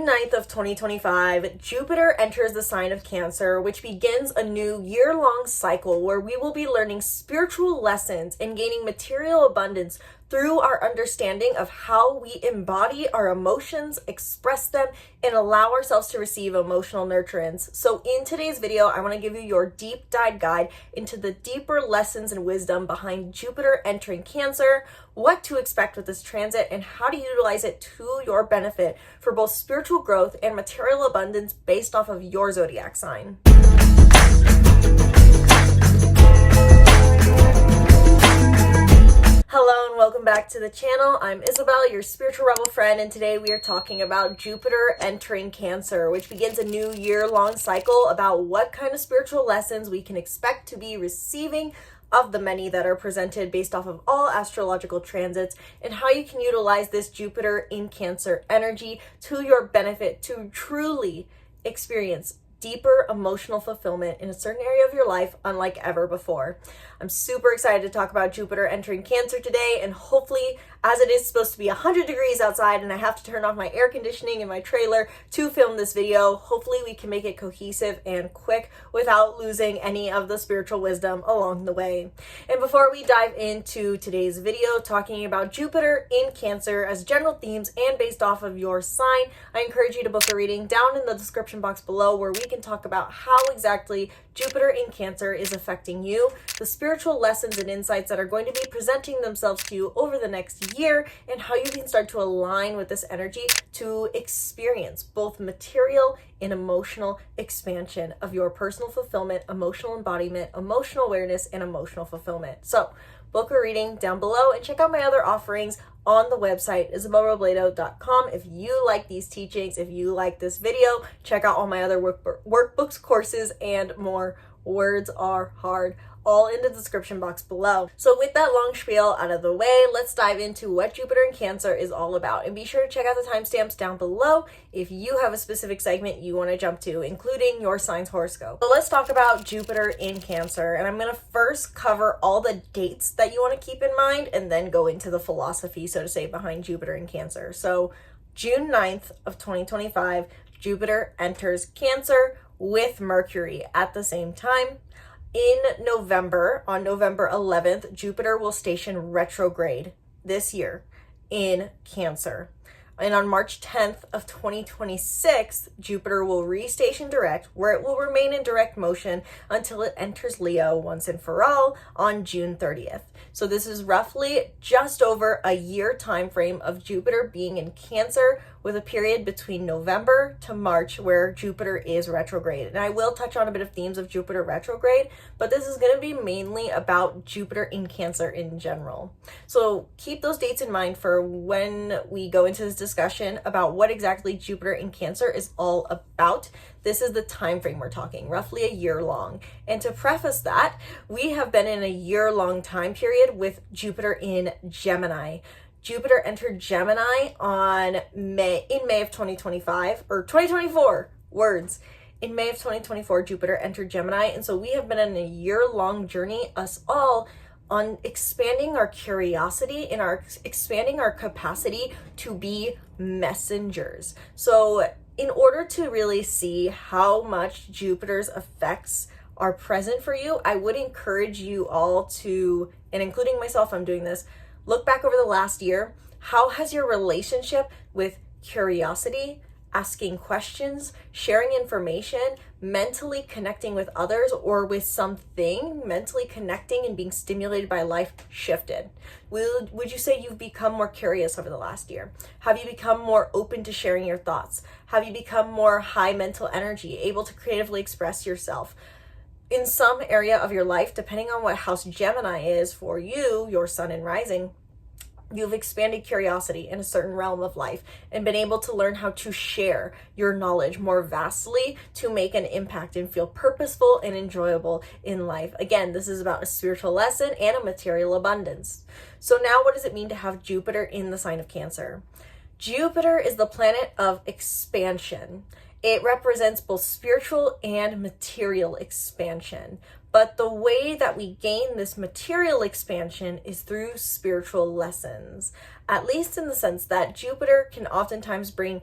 June 9th of 2025, Jupiter enters the sign of Cancer, which begins a new year-long cycle where we will be learning spiritual lessons and gaining material abundance through our understanding of how we embody our emotions, express them, and allow ourselves to receive emotional nurturance. So in today's video, I want to give you your deep dive guide into the deeper lessons and wisdom behind Jupiter entering Cancer, what to expect with this transit, and how to utilize it to your benefit for both spiritual growth and material abundance based off of your zodiac sign. Hello and welcome back to the channel. I'm Isabel, your spiritual rebel friend, and today we are talking about Jupiter entering Cancer, which begins a new year-long cycle about what kind of spiritual lessons we can expect to be receiving of the many that are presented based off of all astrological transits, and how you can utilize this Jupiter in Cancer energy to your benefit to truly experience deeper emotional fulfillment in a certain area of your life unlike ever before. I'm super excited to talk about Jupiter entering Cancer today, and hopefully, as it is supposed to be 100 degrees outside and I have to turn off my air conditioning in my trailer to film this video, hopefully we can make it cohesive and quick without losing any of the spiritual wisdom along the way. And before we dive into today's video talking about Jupiter in Cancer as general themes and based off of your sign, I encourage you to book a reading down in the description box below where we can talk about how exactly Jupiter in Cancer is affecting you, the spiritual lessons and insights that are going to be presenting themselves to you over the next year, and how you can start to align with this energy to experience both material and emotional expansion of your personal fulfillment, emotional embodiment, emotional awareness, and emotional fulfillment. So book a reading down below and check out my other offerings on the website, isabelrobledo.com. If you like these teachings, if you like this video, check out all my other workbooks, courses, and more. Words are hard, all in the description box below. So with that long spiel out of the way, let's dive into what Jupiter in Cancer is all about. And be sure to check out the timestamps down below if you have a specific segment you want to jump to, including your sign's horoscope. So let's talk about Jupiter in Cancer. And I'm going to first cover all the dates that you want to keep in mind and then go into the philosophy, so to say, behind Jupiter in Cancer. So June 9th of 2025, Jupiter enters Cancer with Mercury at the same time. In November, on November 11th, Jupiter will station retrograde this year in Cancer. And on March 10th of 2026, Jupiter will restation direct, where it will remain in direct motion until it enters Leo once and for all on June 30th. So this is roughly just over a year time frame of Jupiter being in Cancer, with a period between November to March where Jupiter is retrograde. And I will touch on a bit of themes of Jupiter retrograde, but this is going to be mainly about Jupiter in Cancer in general. So keep those dates in mind for when we go into this discussion about what exactly Jupiter in Cancer is all about. This is the time frame we're talking, roughly a year long. And to preface that, we have been in a year-long time period with Jupiter in Gemini. Jupiter entered Gemini in May of 2025, or 2024, words. In May of 2024, Jupiter entered Gemini, and so we have been in a year-long journey, us all, on expanding our curiosity and expanding our capacity to be messengers. So in order to really see how much Jupiter's effects are present for you, I would encourage you all to, and including myself, I'm doing this, look back over the last year. How has your relationship with curiosity, asking questions, sharing information, mentally connecting with others or with something, mentally connecting and being stimulated by life shifted? Would you say you've become more curious over the last year? Have you become more open to sharing your thoughts? Have you become more high mental energy, able to creatively express yourself? In some area of your life, depending on what house Gemini is for you, your sun and rising, you've expanded curiosity in a certain realm of life and been able to learn how to share your knowledge more vastly to make an impact and feel purposeful and enjoyable in life. Again, this is about a spiritual lesson and a material abundance. So now what does it mean to have Jupiter in the sign of Cancer? Jupiter is the planet of expansion. It represents both spiritual and material expansion. But the way that we gain this material expansion is through spiritual lessons, at least in the sense that Jupiter can oftentimes bring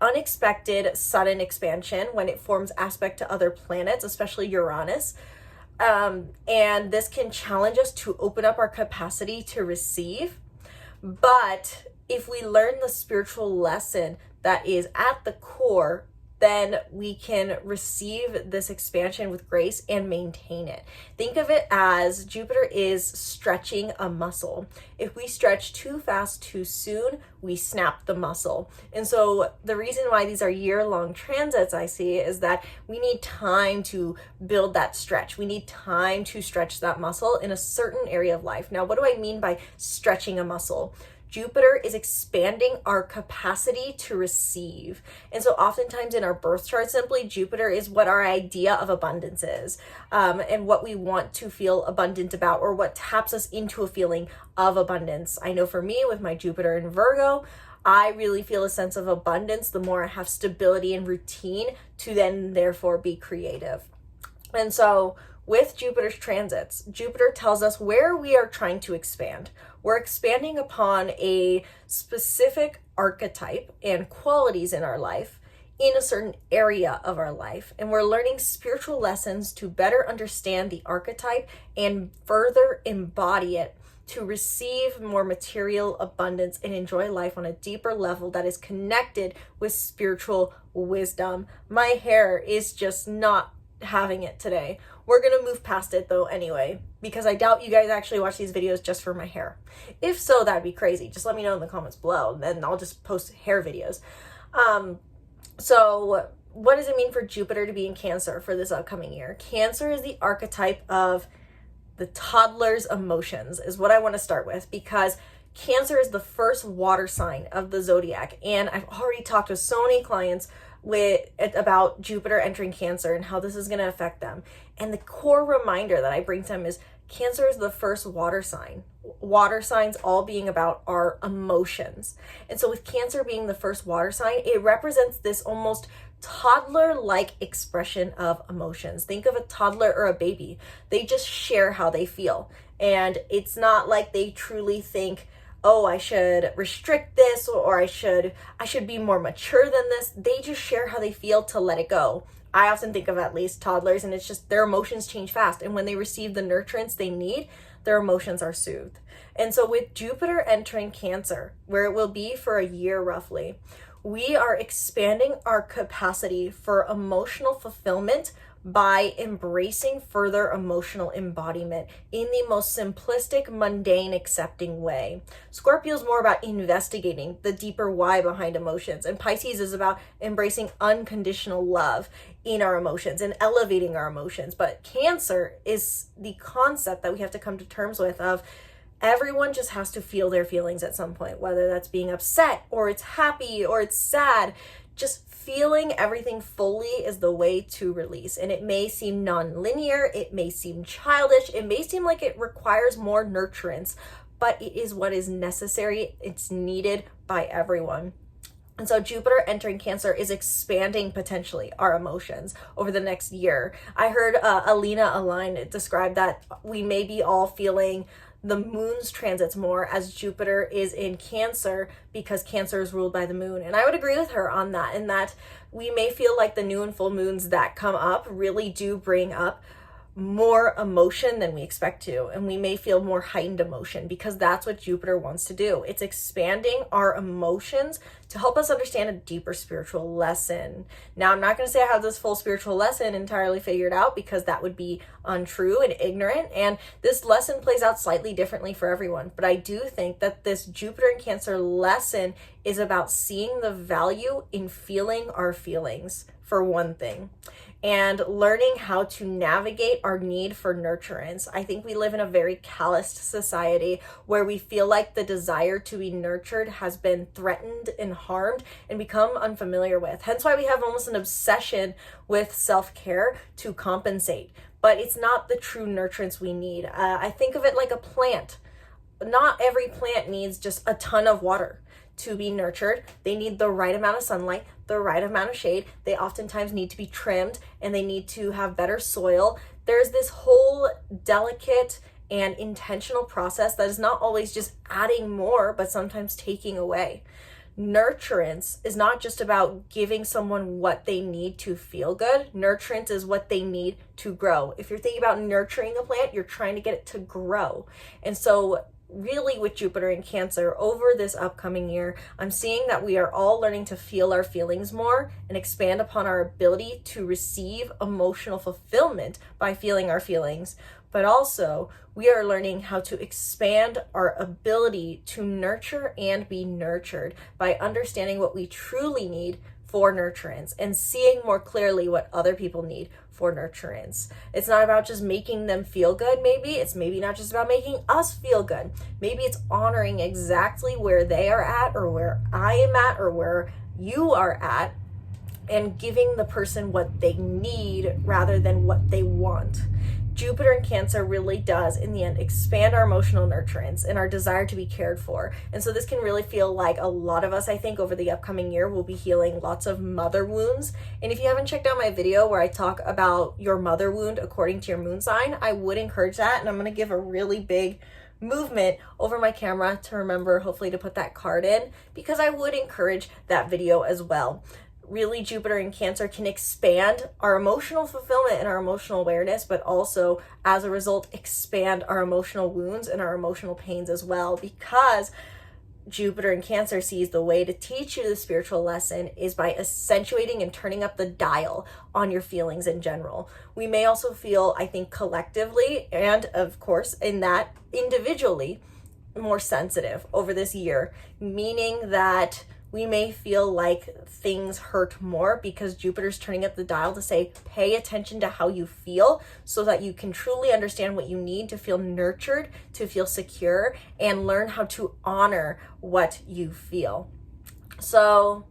unexpected sudden expansion when it forms aspect to other planets, especially Uranus. And this can challenge us to open up our capacity to receive. But if we learn the spiritual lesson that is at the core, then we can receive this expansion with grace and maintain it. Think of it as Jupiter is stretching a muscle. If we stretch too fast, too soon, we snap the muscle. And so the reason why these are year-long transits I see is that we need time to build that stretch. We need time to stretch that muscle in a certain area of life. Now, what do I mean by stretching a muscle? Jupiter is expanding our capacity to receive. And so oftentimes in our birth chart, simply Jupiter is what our idea of abundance is, and what we want to feel abundant about, or what taps us into a feeling of abundance. I know for me, with my Jupiter in Virgo, I really feel a sense of abundance the more I have stability and routine to then therefore be creative. And so with Jupiter's transits, Jupiter tells us where we are trying to expand. We're expanding upon a specific archetype and qualities in our life in a certain area of our life. And we're learning spiritual lessons to better understand the archetype and further embody it to receive more material abundance and enjoy life on a deeper level that is connected with spiritual wisdom. My hair is just not having it today. We're gonna move past it though anyway, because I doubt you guys actually watch these videos just for my hair. If so, that'd be crazy. Just let me know in the comments below, and then I'll just post hair videos. So what does it mean for Jupiter to be in Cancer for this upcoming year? Cancer is the archetype of the toddler's emotions, is what I want to start with, because Cancer is the first water sign of the zodiac, and I've already talked with so many clients about Jupiter entering Cancer and how this is going to affect them. And the core reminder that I bring to them is Cancer is the first water sign. Water signs all being about our emotions. And so with Cancer being the first water sign, it represents this almost toddler-like expression of emotions. Think of a toddler or a baby. They just share how they feel. And it's not like they truly think, oh, I should restrict this, or I should be more mature than this. They just share how they feel to let it go. I often think of at least toddlers, and it's just their emotions change fast. And when they receive the nurturance they need, their emotions are soothed. And so with Jupiter entering Cancer, where it will be for a year roughly, we are expanding our capacity for emotional fulfillment by embracing further emotional embodiment in the most simplistic, mundane, accepting way. Scorpio is more about investigating the deeper why behind emotions, and Pisces is about embracing unconditional love in our emotions and elevating our emotions. But Cancer is the concept that we have to come to terms with of everyone just has to feel their feelings at some point, whether that's being upset or it's happy or it's sad. Just feeling everything fully is the way to release. And it may seem non-linear, it may seem childish, it may seem like it requires more nurturance, but it is what is necessary. It's needed by everyone. And so Jupiter entering Cancer is expanding potentially our emotions over the next year. I heard Alina Align describe that we may be all feeling the moon's transits more as Jupiter is in Cancer, because Cancer is ruled by the moon. And I would agree with her on that, in that we may feel like the new and full moons that come up really do bring up more emotion than we expect to, and we may feel more heightened emotion, because that's what Jupiter wants to do. It's expanding our emotions to help us understand a deeper spiritual lesson. Now, I'm not going to say I have this full spiritual lesson entirely figured out, because that would be untrue and ignorant, and this lesson plays out slightly differently for everyone. But I do think that this Jupiter in Cancer lesson is about seeing the value in feeling our feelings, for one thing, and learning how to navigate our need for nurturance. I think we live in a very calloused society where we feel like the desire to be nurtured has been threatened and harmed and become unfamiliar with. Hence why we have almost an obsession with self-care to compensate. But it's not the true nurturance we need. I think of it like a plant. Not every plant needs just a ton of water to be nurtured. They need the right amount of sunlight, the right amount of shade. They oftentimes need to be trimmed, and they need to have better soil. There's this whole delicate and intentional process that is not always just adding more, but sometimes taking away. nurturance is not just about giving someone what they need to feel good. Nurturance is what they need to grow. If you're thinking about nurturing a plant, you're trying to get it to grow. And so really with Jupiter in Cancer over this upcoming year, I'm seeing that we are all learning to feel our feelings more and expand upon our ability to receive emotional fulfillment by feeling our feelings. But also we are learning how to expand our ability to nurture and be nurtured by understanding what we truly need for nurturance and seeing more clearly what other people need for nurturance. It's not about just making them feel good. Maybe it's not just about making us feel good. Maybe it's honoring exactly where they are at or where I am at or where you are at and giving the person what they need rather than what they want. Jupiter in Cancer really does, in the end, expand our emotional nurturance and our desire to be cared for. And so this can really feel like a lot of us, I think, over the upcoming year will be healing lots of mother wounds. And if you haven't checked out my video where I talk about your mother wound according to your moon sign, I would encourage that. And I'm going to give a really big movement over my camera to remember, hopefully, to put that card in, because I would encourage that video as well. Really, Jupiter in Cancer can expand our emotional fulfillment and our emotional awareness, but also as a result expand our emotional wounds and our emotional pains as well, because Jupiter in Cancer sees the way to teach you the spiritual lesson is by accentuating and turning up the dial on your feelings in general. We may also feel, I think, collectively and of course in that individually more sensitive over this year, meaning that we may feel like things hurt more because Jupiter's turning up the dial to say, pay attention to how you feel so that you can truly understand what you need to feel nurtured, to feel secure, and learn how to honor what you feel. So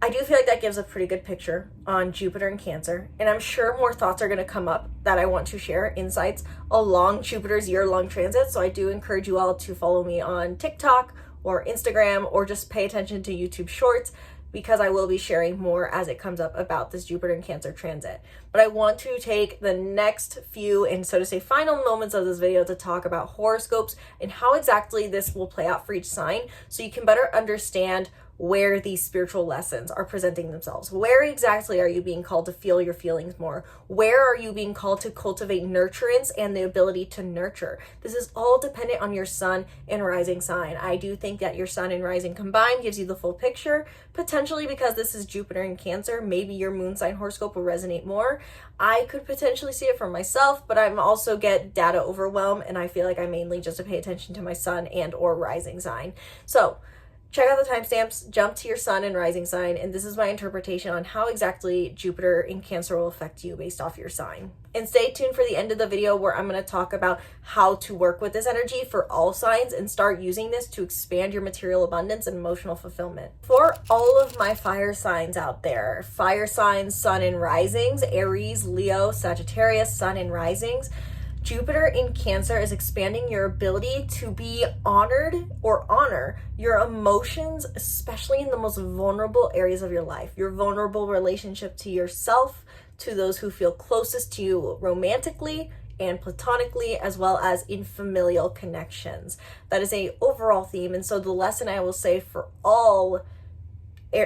I do feel like that gives a pretty good picture on Jupiter in Cancer, and I'm sure more thoughts are going to come up that I want to share, insights along Jupiter's year-long transit. So I do encourage you all to follow me on TikTok or Instagram, or just pay attention to YouTube Shorts, because I will be sharing more as it comes up about this Jupiter in Cancer transit. But I want to take the next few and, so to say, final moments of this video to talk about horoscopes and how exactly this will play out for each sign, so you can better understand where these spiritual lessons are presenting themselves. Where exactly are you being called to feel your feelings more? Where are you being called to cultivate nurturance and the ability to nurture? This is all dependent on your sun and rising sign. I do think that your sun and rising combined gives you the full picture, potentially because this is Jupiter in Cancer. Maybe your moon sign horoscope will resonate more. I could potentially see it for myself, but I'm also get data overwhelm, and I feel like I mainly just to pay attention to my sun and or rising sign. So check out the timestamps, jump to your sun and rising sign, and this is my interpretation on how exactly Jupiter in Cancer will affect you based off your sign. And stay tuned for the end of the video where I'm going to talk about how to work with this energy for all signs and start using this to expand your material abundance and emotional fulfillment. For all of my fire signs out there, fire signs, sun and risings, Aries, Leo, Sagittarius, sun and risings, Jupiter in Cancer is expanding your ability to be honored or honor your emotions, especially in the most vulnerable areas of your life. Your vulnerable relationship to yourself, to those who feel closest to you romantically and platonically, as well as in familial connections. That is a overall theme. And so the lesson I will say for all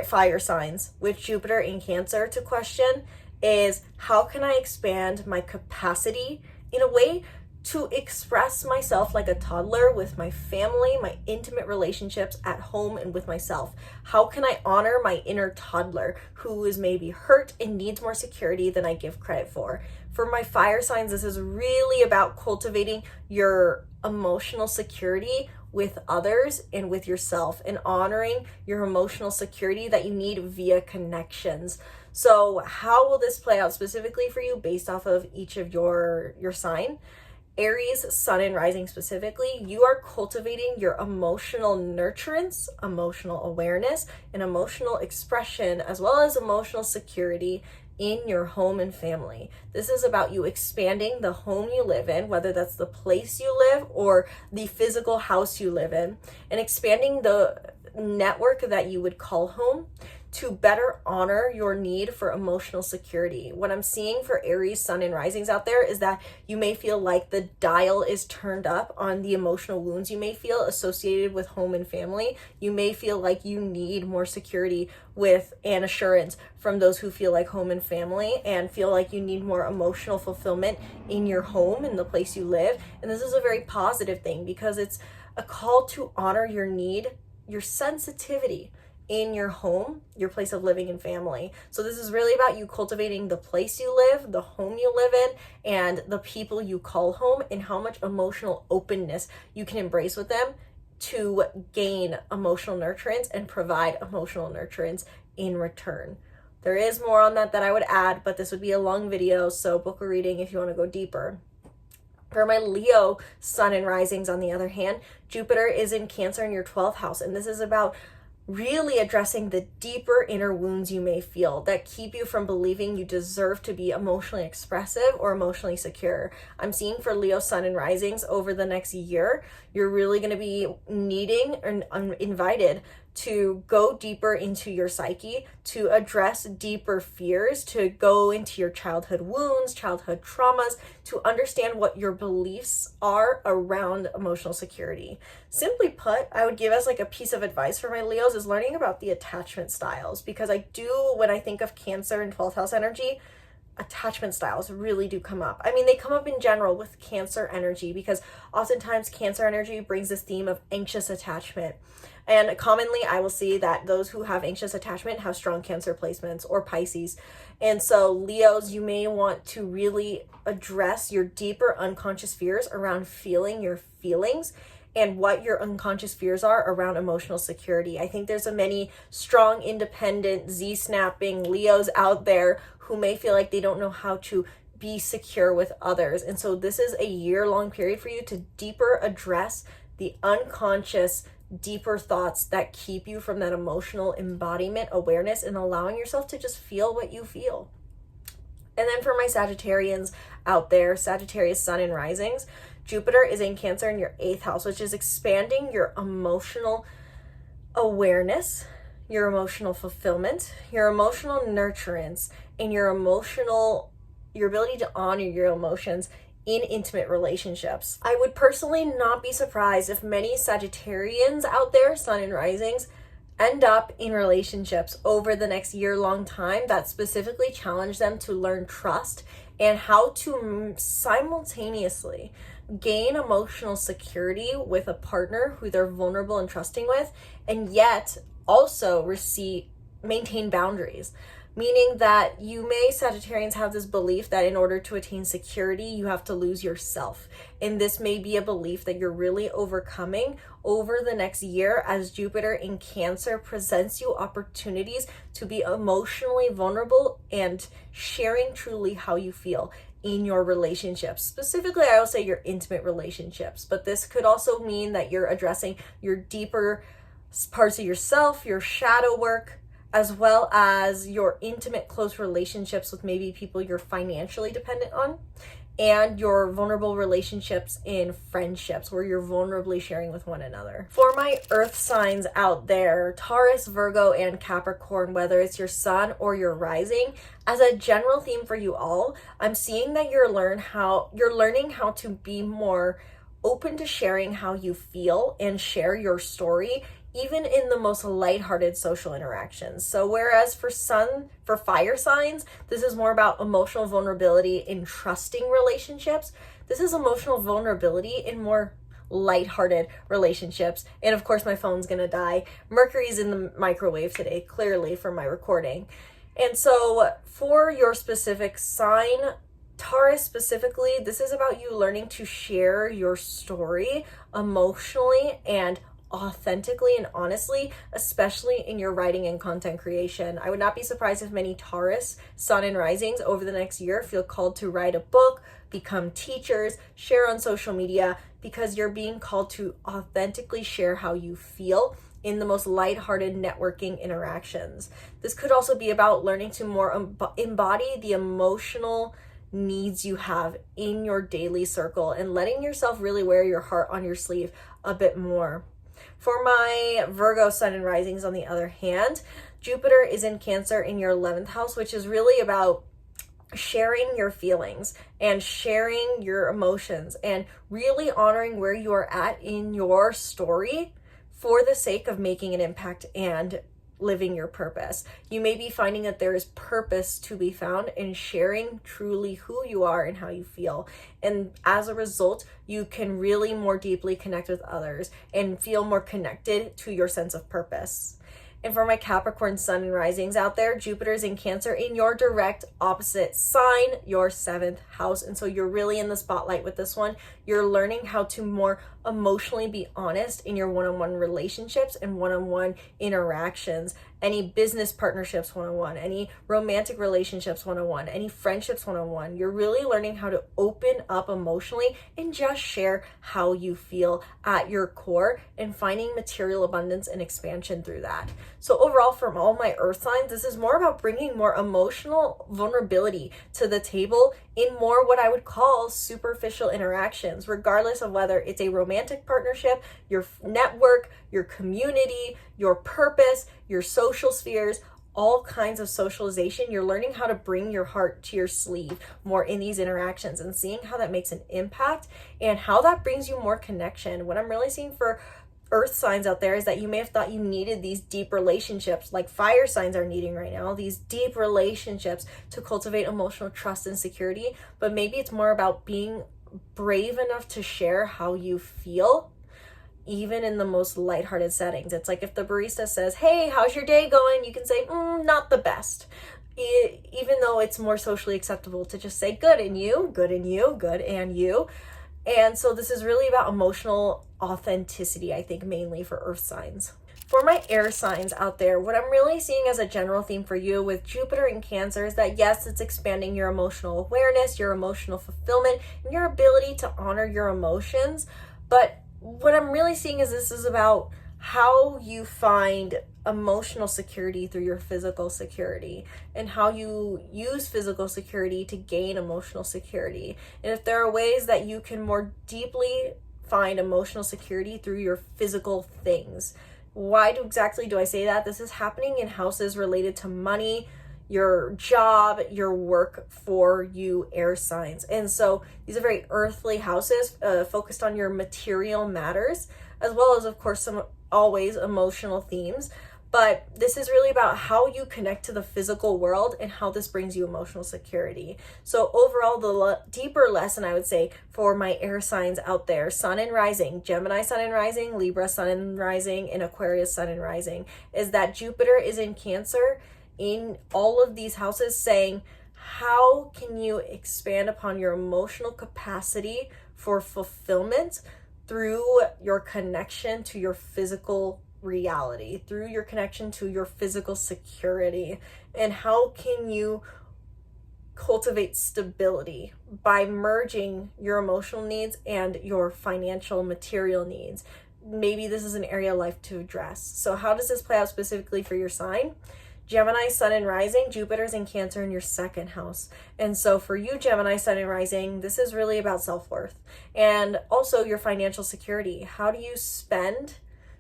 fire signs with Jupiter in Cancer to question is, how can I expand my capacity in a way to express myself like a toddler with my family, my intimate relationships at home and with myself? How can I honor my inner toddler who is maybe hurt and needs more security than I give credit for? For my fire signs, this is really about cultivating your emotional security with others and with yourself, and honoring your emotional security that you need via connections. So how will this play out specifically for you based off of each of your sign? Aries, sun and rising specifically, you are cultivating your emotional nurturance, emotional awareness, and emotional expression, as well as emotional security in your home and family. This is about you expanding the home you live in, whether that's the place you live or the physical house you live in, and expanding the network that you would call home to better honor your need for emotional security. What I'm seeing for Aries, Sun, and Risings out there is that you may feel like the dial is turned up on the emotional wounds you may feel associated with home and family. You may feel like you need more security with and assurance from those who feel like home and family, and feel like you need more emotional fulfillment in your home, in the place you live. And this is a very positive thing because it's a call to honor your need, your sensitivity in your home, your place of living and family. So this is really about you cultivating the place you live, the home you live in, and the people you call home, and how much emotional openness you can embrace with them to gain emotional nurturance and provide emotional nurturance in return. There is more on that I would add, but this would be a long video, so book a reading if you want to go deeper. For my Leo, Sun, and Risings, on the other hand, Jupiter is in Cancer in your 12th house, and this is about really addressing the deeper inner wounds you may feel that keep you from believing you deserve to be emotionally expressive or emotionally secure. I'm seeing for Leo, Sun, and Risings over the next year, you're really going to be needing and invited to go deeper into your psyche, to address deeper fears, to go into your childhood wounds, childhood traumas, to understand what your beliefs are around emotional security. Simply put, I would give as like a piece of advice for my Leos is learning about the attachment styles, because I do, when I think of Cancer and 12th house energy, attachment styles really do come up. I mean, they come up in general with Cancer energy because oftentimes Cancer energy brings this theme of anxious attachment. And commonly I will see that those who have anxious attachment have strong Cancer placements, or Pisces. And so Leos, you may want to really address your deeper unconscious fears around feeling your feelings and what your unconscious fears are around emotional security. I think there's a many strong, independent, Z-snapping Leos out there who may feel like they don't know how to be secure with others. And so this is a year-long period for you to deeper address the unconscious, deeper thoughts that keep you from that emotional embodiment awareness and allowing yourself to just feel what you feel. And then for my Sagittarians out there, Sagittarius, Sun, and Risings, Jupiter is in Cancer in your 8th house, which is expanding your emotional awareness, your emotional fulfillment, your emotional nurturance, and your ability to honor your emotions in intimate relationships. I would personally not be surprised if many Sagittarians out there, Sun and Risings, end up in relationships over the next year-long time that specifically challenge them to learn trust and how to simultaneously gain emotional security with a partner who they're vulnerable and trusting with, and yet also maintain boundaries. Meaning that you may, Sagittarians, have this belief that in order to attain security, you have to lose yourself. And this may be a belief that you're really overcoming over the next year as Jupiter in Cancer presents you opportunities to be emotionally vulnerable and sharing truly how you feel in your relationships. Specifically, I will say your intimate relationships, but this could also mean that you're addressing your deeper parts of yourself, your shadow work, as well as your intimate, close relationships with maybe people you're financially dependent on, and your vulnerable relationships in friendships where you're vulnerably sharing with one another. For my earth signs out there, Taurus, Virgo, and Capricorn, whether it's your sun or your rising, as a general theme for you all, I'm seeing that you're learning how to be more open to sharing how you feel and share your story, even in the most lighthearted social interactions. So whereas for fire signs, this is more about emotional vulnerability in trusting relationships, this is emotional vulnerability in more lighthearted relationships. And of course, my phone's gonna die. Mercury's in the microwave today, clearly, for my recording. And so for your specific sign, Taurus specifically, this is about you learning to share your story emotionally and authentically and honestly, especially in your writing and content creation. I would not be surprised if many Taurus, Sun, and Risings over the next year feel called to write a book, become teachers, share on social media, because you're being called to authentically share how you feel in the most lighthearted networking interactions. This could also be about learning to more embody the emotional needs you have in your daily circle and letting yourself really wear your heart on your sleeve a bit more. For my Virgo, Sun, and Risings, on the other hand, Jupiter is in Cancer in your 11th house, which is really about sharing your feelings and sharing your emotions and really honoring where you are at in your story for the sake of making an impact and living your purpose. You may be finding that there is purpose to be found in sharing truly who you are and how you feel. And as a result, you can really more deeply connect with others and feel more connected to your sense of purpose. And for my Capricorn sun and risings out there, Jupiter is in Cancer in your direct opposite sign, your 7th house. And so you're really in the spotlight with this one. You're learning how to more emotionally be honest in your one-on-one relationships and one-on-one interactions, any business partnerships one-on-one, any romantic relationships one-on-one, any friendships one-on-one. You're really learning how to open up emotionally and just share how you feel at your core and finding material abundance and expansion through that. So overall, from all my earth signs, this is more about bringing more emotional vulnerability to the table in more what I would call superficial interactions, regardless of whether it's a romantic partnership, your network, your community, your purpose, your social spheres, all kinds of socialization. You're learning how to bring your heart to your sleeve more in these interactions and seeing how that makes an impact and how that brings you more connection. What I'm really seeing for earth signs out there is that you may have thought you needed these deep relationships like fire signs are needing right now, these deep relationships to cultivate emotional trust and security, but maybe it's more about being brave enough to share how you feel even in the most lighthearted settings. It's like if the barista says, "Hey, how's your day going?" You can say, "Not the best." Even though it's more socially acceptable to just say, "Good, and you? Good, and you? Good, and you?" And so this is really about emotional authenticity, I think, mainly for earth signs. For my air signs out there, what I'm really seeing as a general theme for you with Jupiter in Cancer is that yes, it's expanding your emotional awareness, your emotional fulfillment, and your ability to honor your emotions. But what I'm really seeing is this is about how you find emotional security through your physical security and how you use physical security to gain emotional security. And if there are ways that you can more deeply find emotional security through your physical things. Why exactly do I say that? This is happening in houses related to money, your job, your work for you air signs. And so these are very earthly houses focused on your material matters, as well as, of course, some always emotional themes. But this is really about how you connect to the physical world and how this brings you emotional security. So overall, the deeper lesson I would say for my air signs out there, sun and rising, Gemini sun and rising, Libra sun and rising, and Aquarius sun and rising, is that Jupiter is in Cancer in all of these houses, saying, how can you expand upon your emotional capacity for fulfillment through your connection to your physical reality, through your connection to your physical security, and how can you cultivate stability by merging your emotional needs and your financial material needs. Maybe this is an area of life to address. So how does this play out specifically for your sign? Gemini sun and rising, Jupiter's in Cancer in your 2nd house. And so for you, Gemini sun and rising, this is really about self-worth and also your financial security. How do you spend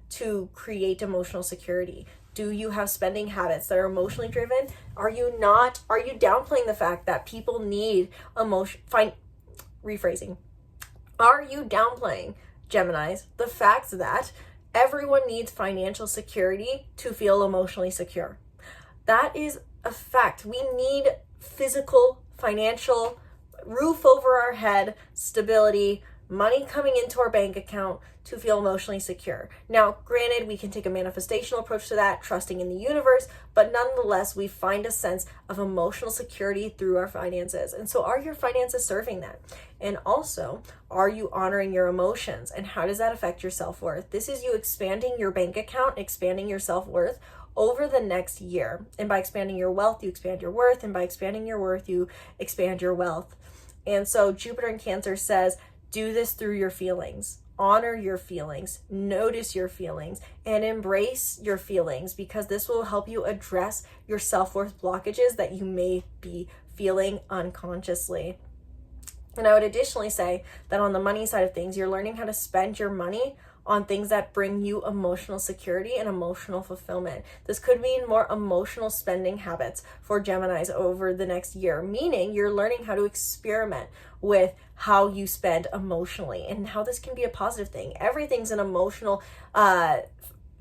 to create emotional security? Do you have spending habits that are emotionally driven? Are you downplaying the fact that people need rephrasing. Are you downplaying, Geminis, the fact that everyone needs financial security to feel emotionally secure? That is a fact. We need physical, financial, roof over our head, stability, money coming into our bank account to feel emotionally secure. Now, granted, we can take a manifestational approach to that, trusting in the universe, but nonetheless, we find a sense of emotional security through our finances. And so are your finances serving that? And also, are you honoring your emotions? And how does that affect your self-worth? This is you expanding your bank account, expanding your self-worth over the next year. And by expanding your wealth, you expand your worth. And by expanding your worth, you expand your wealth. And so Jupiter in Cancer says, do this through your feelings. Honor your feelings, notice your feelings, and embrace your feelings, because this will help you address your self-worth blockages that you may be feeling unconsciously. And I would additionally say that on the money side of things, you're learning how to spend your money on things that bring you emotional security and emotional fulfillment. This could mean more emotional spending habits for Geminis over the next year, meaning you're learning how to experiment with how you spend emotionally and how this can be a positive thing. Everything's an emotional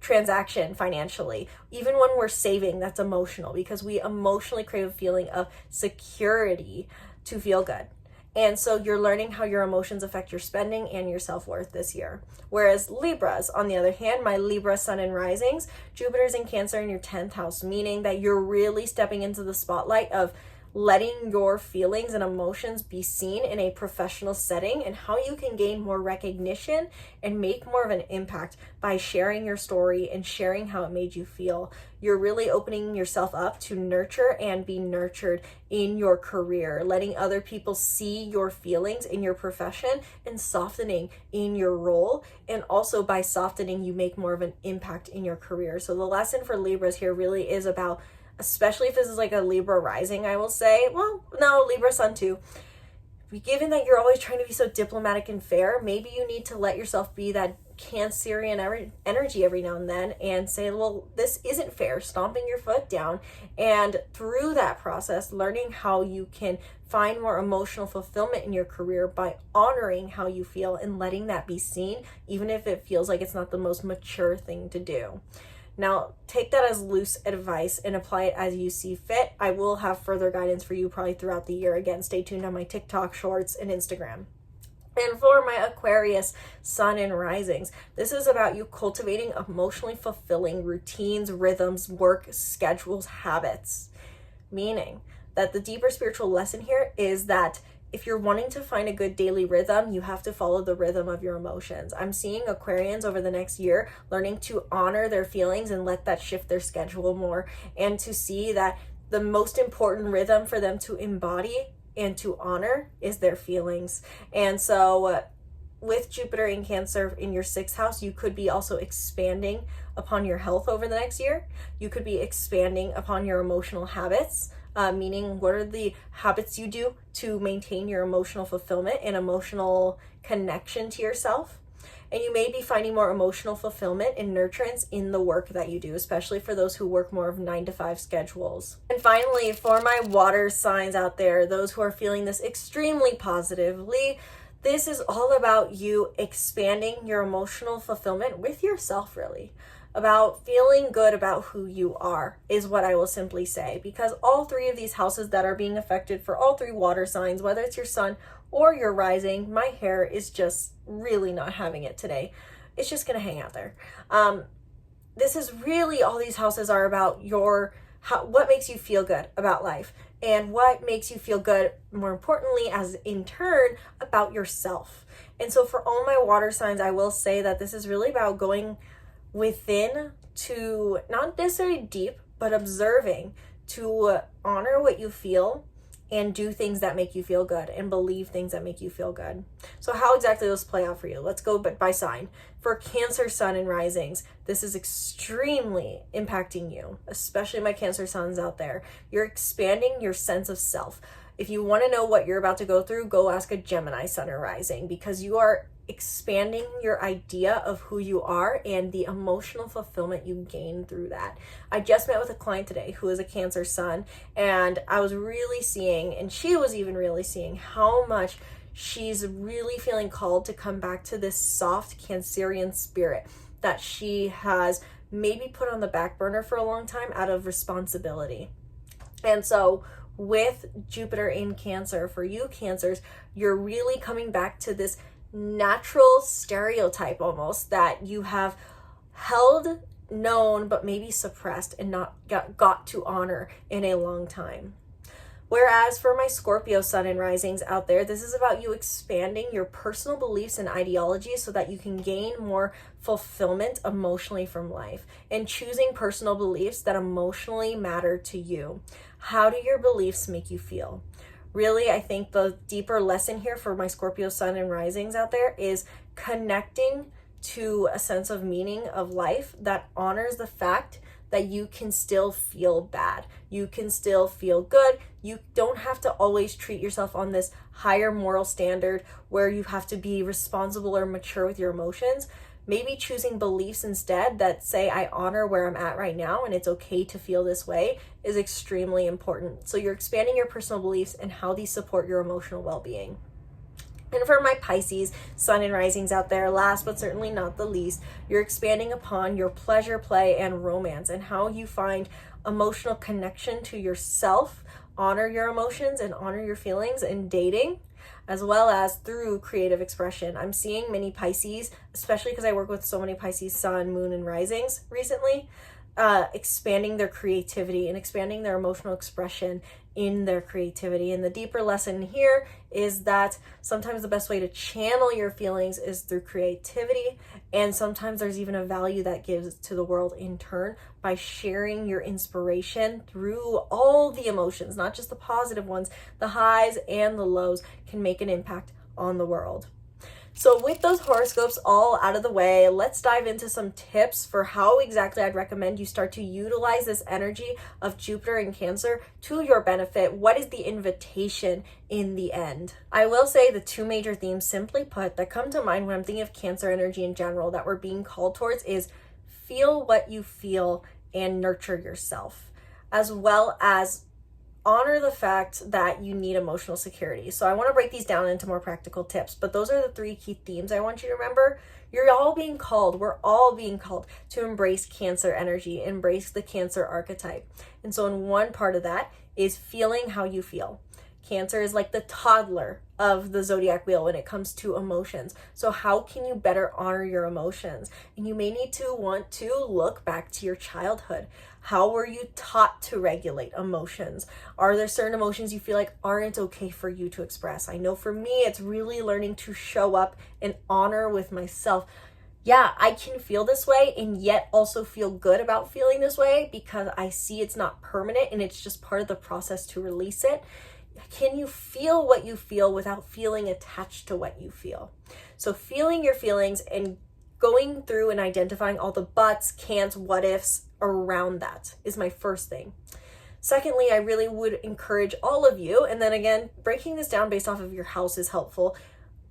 transaction financially. Even when we're saving, that's emotional because we emotionally crave a feeling of security to feel good. And so you're learning how your emotions affect your spending and your self-worth this year. Whereas Libras, on the other hand, my Libra sun and risings, Jupiter's in Cancer in your 10th house, meaning that you're really stepping into the spotlight of letting your feelings and emotions be seen in a professional setting and how you can gain more recognition and make more of an impact by sharing your story and sharing how it made you feel. You're really opening yourself up to nurture and be nurtured in your career, letting other people see your feelings in your profession and softening in your role. And also by softening, you make more of an impact in your career. So the lesson for Libras here really is about, especially if this is like a Libra rising, I will say, well, no, Libra sun too. Given that you're always trying to be so diplomatic and fair, maybe you need to let yourself be that Cancerian energy every now and then and say, well, this isn't fair, stomping your foot down. And through that process, learning how you can find more emotional fulfillment in your career by honoring how you feel and letting that be seen, even if it feels like it's not the most mature thing to do. Now, take that as loose advice and apply it as you see fit. I will have further guidance for you probably throughout the year. Again, stay tuned on my TikTok, Shorts, and Instagram. And for my Aquarius sun and risings, this is about you cultivating emotionally fulfilling routines, rhythms, work, schedules, habits. Meaning that the deeper spiritual lesson here is that if you're wanting to find a good daily rhythm, you have to follow the rhythm of your emotions. I'm seeing Aquarians over the next year learning to honor their feelings and let that shift their schedule more, and to see that the most important rhythm for them to embody and to honor is their feelings. And so with Jupiter in Cancer in your 6th house, you could be also expanding upon your health over the next year. You could be expanding upon your emotional habits. Meaning what are the habits you do to maintain your emotional fulfillment and emotional connection to yourself. And you may be finding more emotional fulfillment and nurturance in the work that you do, especially for those who work more of 9-to-5 schedules. And finally, for my water signs out there, those who are feeling this extremely positively, this is all about you expanding your emotional fulfillment with yourself, really. About feeling good about who you are is what I will simply say, because all 3 of these houses that are being affected for all 3 water signs, whether it's your sun or your rising, my hair is just really not having it today. It's just going to hang out there. This is really all these houses are about what makes you feel good about life and what makes you feel good, more importantly, as in turn about yourself. And so for all my water signs, I will say that this is really about going within to not necessarily deep, but observing to honor what you feel and do things that make you feel good and believe things that make you feel good. So how exactly does this play out for you? Let's go by sign. For Cancer sun and risings, this is extremely impacting you, especially my Cancer suns out there. You're expanding your sense of self. If you want to know what you're about to go through, go ask a Gemini sun or rising, because you are expanding your idea of who you are and the emotional fulfillment you gain through that. I just met with a client today who is a Cancer sun, and I was really seeing, and she was even really seeing, how much she's really feeling called to come back to this soft Cancerian spirit that she has maybe put on the back burner for a long time out of responsibility. And so with Jupiter in Cancer, for you Cancers, you're really coming back to this natural stereotype almost that you have held, known, but maybe suppressed and not got to honor in a long time. Whereas for my Scorpio sun and risings out there, this is about you expanding your personal beliefs and ideologies so that you can gain more fulfillment emotionally from life and choosing personal beliefs that emotionally matter to you. How do your beliefs make you feel? Really, I think the deeper lesson here for my Scorpio sun and risings out there is connecting to a sense of meaning of life that honors the fact that you can still feel bad. You can still feel good. You don't have to always treat yourself on this higher moral standard where you have to be responsible or mature with your emotions. maybe choosing beliefs instead that say, I honor where I'm at right now and it's okay to feel this way, is extremely important. So you're expanding your personal beliefs and how these support your emotional well-being. And for my Pisces, sun and risings out there, last but certainly not the least, you're expanding upon your pleasure, play, and romance, and how you find emotional connection to yourself, honor your emotions and honor your feelings in dating, as well as through creative expression. I'm seeing many Pisces, especially because I work with so many Pisces sun, moon, and risings recently, expanding their creativity and expanding their emotional expression in their creativity. And the deeper lesson here is that sometimes the best way to channel your feelings is through creativity, and sometimes there's even a value that gives to the world in turn by sharing your inspiration through all the emotions, not just the positive ones. The highs and the lows can make an impact on the world. So with those horoscopes all out of the way, let's dive into some tips for how exactly I'd recommend you start to utilize this energy of Jupiter in Cancer to your benefit. What is the invitation in the end? I will say the two major themes, simply put, that come to mind when I'm thinking of Cancer energy in general that we're being called towards is feel what you feel and nurture yourself, as well as honor the fact that you need emotional security. So I want to break these down into more practical tips, but those are the three key themes I want you to remember. You're all being called, we're all being called to embrace Cancer energy, embrace the Cancer archetype. And so in one part of that is feeling how you feel. Cancer is like the toddler of the zodiac wheel when it comes to emotions. So how can you better honor your emotions? And you may need to want to look back to your childhood. How were you taught to regulate emotions? Are there certain emotions you feel like aren't okay for you to express? I know for me, it's really learning to show up and honor with myself. Yeah, I can feel this way and yet also feel good about feeling this way because I see it's not permanent and it's just part of the process to release it. Can you feel what you feel without feeling attached to what you feel? So feeling your feelings and going through and identifying all the buts, can'ts, what ifs around that is my first thing. Secondly, I really would encourage all of you, and then again, breaking this down based off of your house is helpful,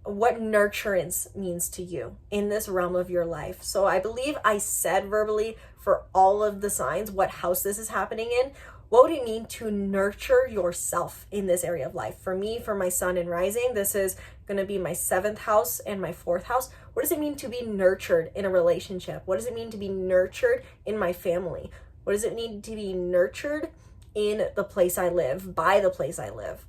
what nurturance means to you in this realm of your life. So I believe I said verbally for all of the signs what house this is happening in. What would it mean to nurture yourself in this area of life? For me, for my sun and rising, this is going to be my 7th house and my 4th house. What does it mean to be nurtured in a relationship? What does it mean to be nurtured in my family? What does it mean to be nurtured in the place I live, by the place I live?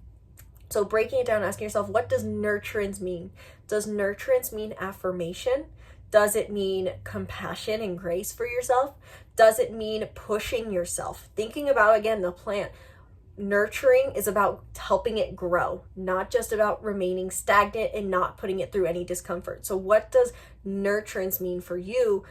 So breaking it down, asking yourself, what does nurturance mean? Does nurturance mean affirmation? Does it mean compassion and grace for yourself? Does it mean pushing yourself? Thinking about, again, the plant. Nurturing is about helping it grow, not just about remaining stagnant and not putting it through any discomfort. So what does nurturance mean for you?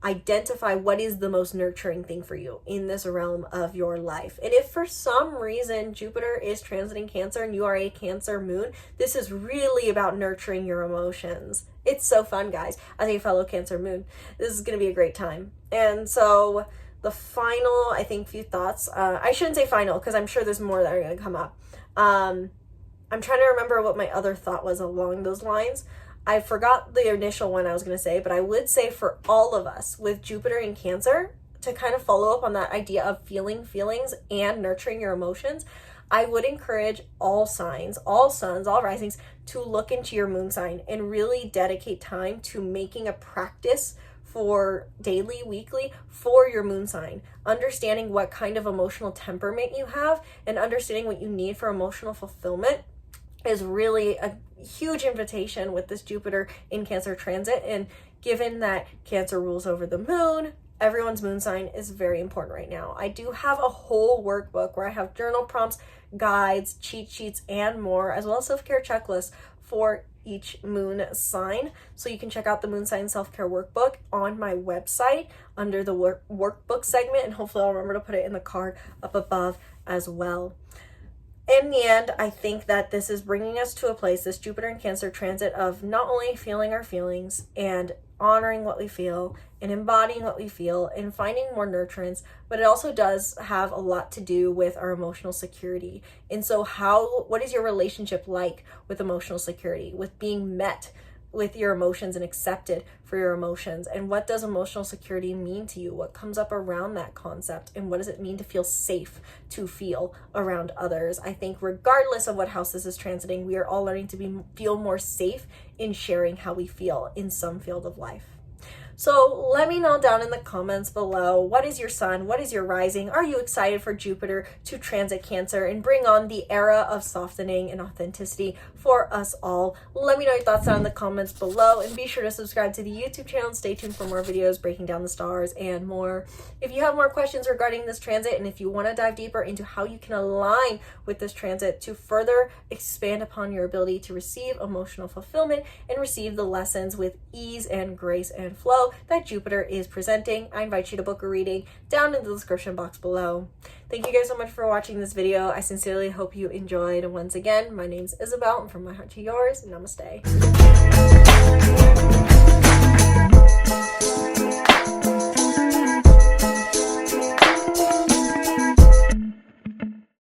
Identify what is the most nurturing thing for you in this realm of your life. And if for some reason Jupiter is transiting Cancer and you are a Cancer moon, this is really about nurturing your emotions. It's so fun, guys. As a fellow Cancer moon, this is going to be a great time. And so the final, I think, few thoughts, I shouldn't say final because I'm sure there's more that are going to come up. I'm trying to remember what my other thought was along those lines. I forgot the initial one I was going to say, but I would say for all of us with Jupiter in Cancer, to kind of follow up on that idea of feeling feelings and nurturing your emotions, I would encourage all signs, all suns, all risings to look into your moon sign and really dedicate time to making a practice for daily, weekly, for your moon sign. Understanding what kind of emotional temperament you have and understanding what you need for emotional fulfillment is really a huge invitation with this Jupiter in Cancer transit. And given that Cancer rules over the moon, everyone's moon sign is very important right now. I do have a whole workbook where I have journal prompts, guides, cheat sheets, and more, as well as self-care checklists for each moon sign. So you can check out the moon sign self-care workbook on my website under the workbook segment, and hopefully I'll remember to put it in the card up above as well. In the end, I think that this is bringing us to a place, this Jupiter in Cancer transit, of not only feeling our feelings and honoring what we feel and embodying what we feel and finding more nurturance, but it also does have a lot to do with our emotional security. And so what is your relationship like with emotional security, with being met with your emotions and accepted for your emotions. And what does emotional security mean to you? What comes up around that concept? And what does it mean to feel safe to feel around others? I think regardless of what house this is transiting, we are all learning to feel more safe in sharing how we feel in some field of life. So let me know down in the comments below, what is your sun? What is your rising? Are you excited for Jupiter to transit Cancer and bring on the era of softening and authenticity for us all? Let me know your thoughts down in the comments below, and be sure to subscribe to the YouTube channel and stay tuned for more videos breaking down the stars and more. If you have more questions regarding this transit, and if you want to dive deeper into how you can align with this transit to further expand upon your ability to receive emotional fulfillment and receive the lessons with ease and grace and flow that Jupiter is presenting, I invite you to book a reading down in the description box below. Thank you guys so much for watching this video. I sincerely hope you enjoyed. And once again, my name's Isabel, and from my heart to yours, namaste.